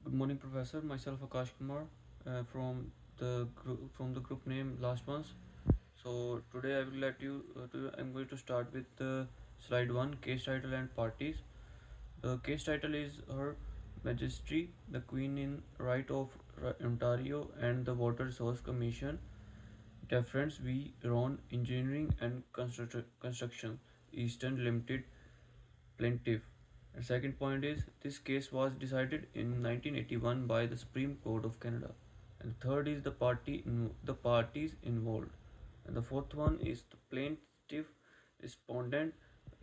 Good morning, Professor. Myself, Akash Kumar, from the group name Last Ones. So today I will let you. I'm going to start with slide one: case title and parties. The case title is Her Majesty the Queen in Right of Ontario and the Water Resource Commission. Deference v. Ron Engineering and Construction Eastern Limited plaintiff. And second point is this case was decided in 1981 by the Supreme Court of Canada. And third is the parties involved. And the fourth one is the plaintiff respondent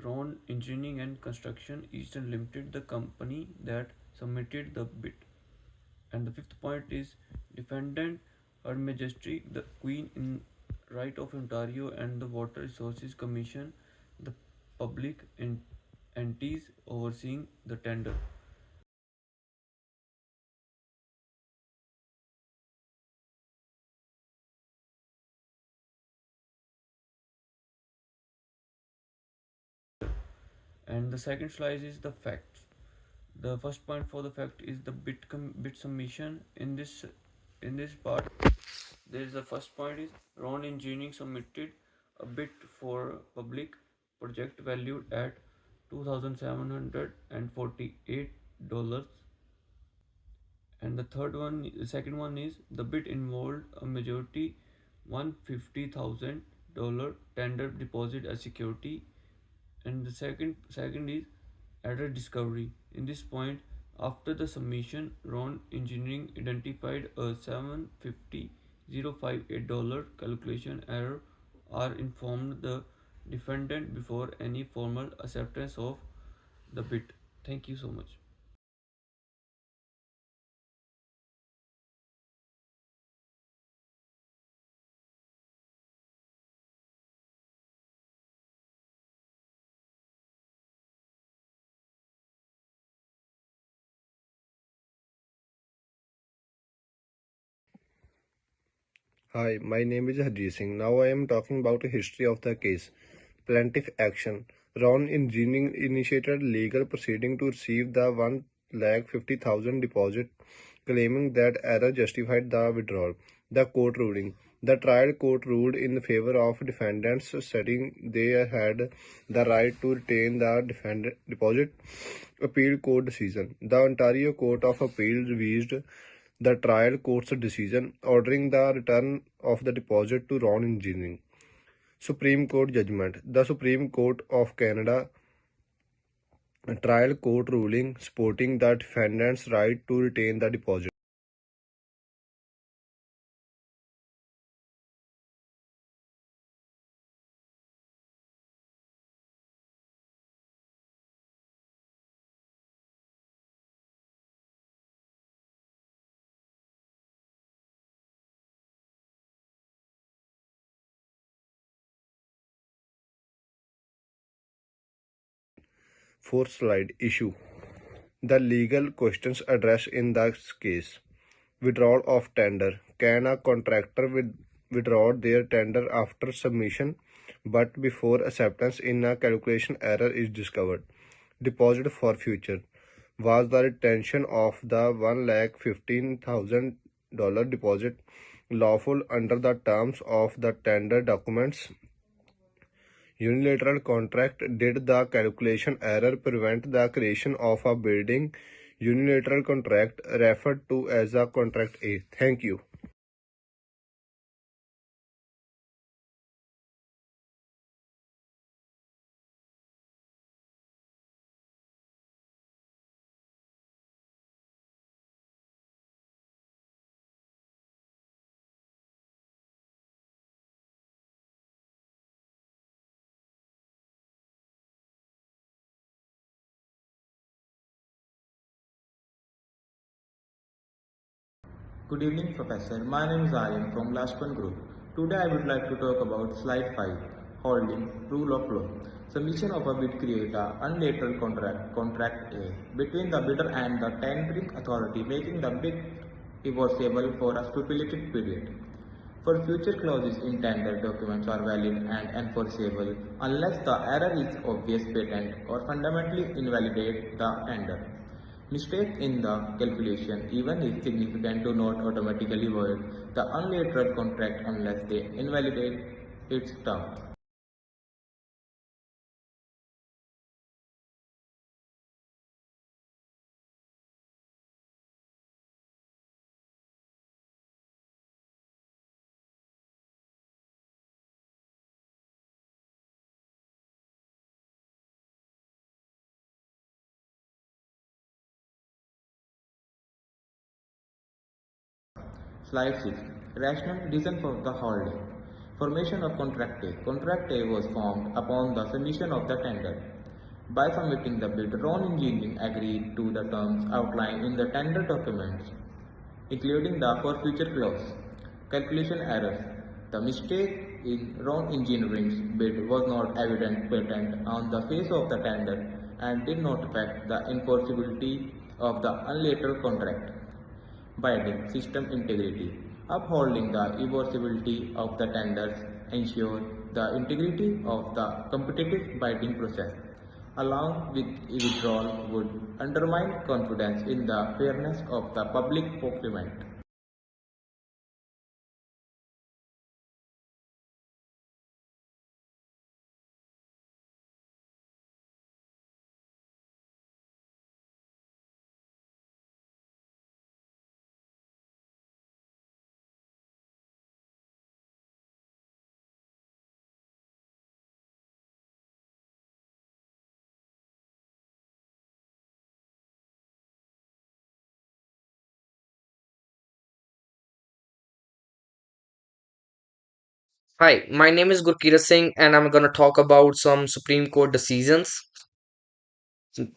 Ron Engineering and Construction Eastern Limited, the company that submitted the bid. And the fifth point is defendant Her Majesty the Queen in Right of Ontario and the Water Resources Commission, the public entities overseeing the tender. And the second slide is the facts. The first point for the fact is the bid submission. In this part, there is the first point is Ron Engineering submitted a bid for public project valued at $2,748, and the second one is the bid involved a majority $150,000 tender deposit as security, and the second is error discovery. In this point, after the submission, Ron Engineering identified a $750,058 calculation error or informed the defendant before any formal acceptance of the bid. Thank you so much. Hi, my name is Harjeet Singh. Now I am talking about the history of the case. Plaintiff action. Ron Engineering initiated legal proceeding to receive the 1,50,000 deposit, claiming that error justified the withdrawal. The court ruling. The trial court ruled in favor of defendants, stating they had the right to retain the deposit. Appeal court decision. The Ontario Court of Appeal revised the trial court's decision ordering the return of the deposit to Ron Engineering. Supreme Court judgment. The Supreme Court of Canada trial court ruling supporting the defendant's right to retain the deposit. Fourth slide issue. The legal questions addressed in this case. Withdrawal of tender. Can a contractor withdraw their tender after submission but before acceptance in a calculation error is discovered? Deposit for future. Was the retention of the $1,15,000 deposit lawful under the terms of the tender documents? Unilateral contract. Did the calculation error prevent the creation of a binding unilateral contract referred to as a Contract A? Thank you. Good evening, Professor. My name is Aryan from Lashpan Group. Today I would like to talk about Slide 5, Holding, Rule of Law. Submission of a bid create a unilateral contract, Contract A, between the bidder and the tendering authority, making the bid enforceable for a stipulated period. For future clauses in tender documents are valid and enforceable unless the error is obvious, patent, or fundamentally invalidate the tender. Mistake in the calculation, even if significant, do not automatically void the unilateral contract unless they invalidate its terms. Slide 6. Rational reason for the holding. Formation of Contract A. Contract A was formed upon the submission of the tender. By submitting the bid, Ron Engineering agreed to the terms outlined in the tender documents, including the for future clause. Calculation errors. The mistake in Ron Engineering's bid was not evident patent on the face of the tender and did not affect the enforceability of the unilateral contract. Bidding system integrity. Upholding the enforceability of the tenders ensure the integrity of the competitive bidding process, along with withdrawal would undermine confidence in the fairness of the public procurement. Hi, my name is Gurkeerat Singh, and I'm going to talk about some Supreme Court decisions.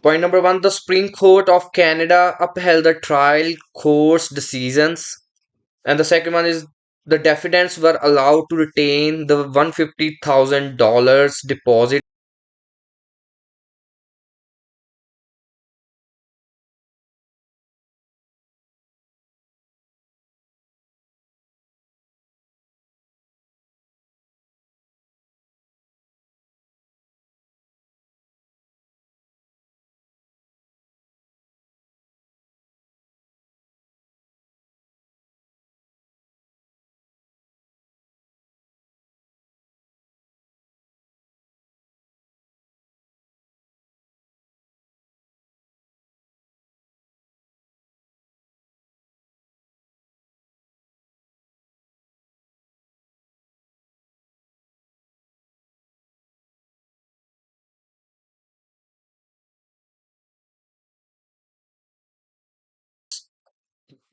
Point number one, the Supreme Court of Canada upheld the trial court's decisions. And the second one is the defendants were allowed to retain the $150,000 deposit.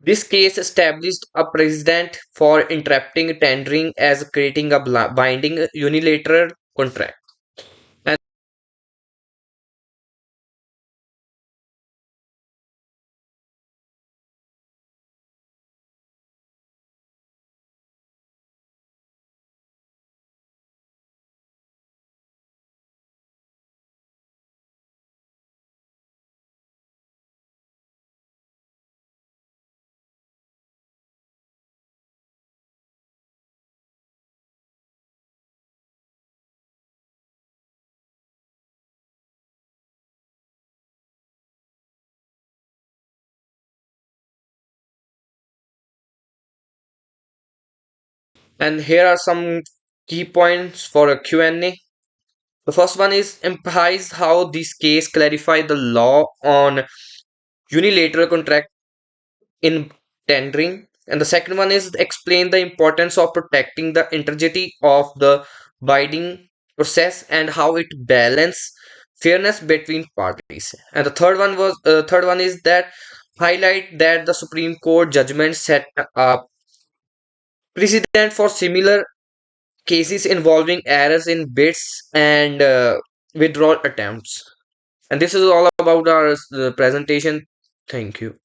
This case established a precedent for interrupting tendering as creating a binding unilateral contract. And and here are some key points for a Q&A. The first one is emphasize how this case clarify the law on unilateral contract in tendering. And the second one is explain the importance of protecting the integrity of the bidding process and how it balance fairness between parties. And the third one is that highlight that the Supreme Court judgment set a precedent for similar cases involving errors in bids and withdrawal attempts. And this is all about our presentation. Thank you.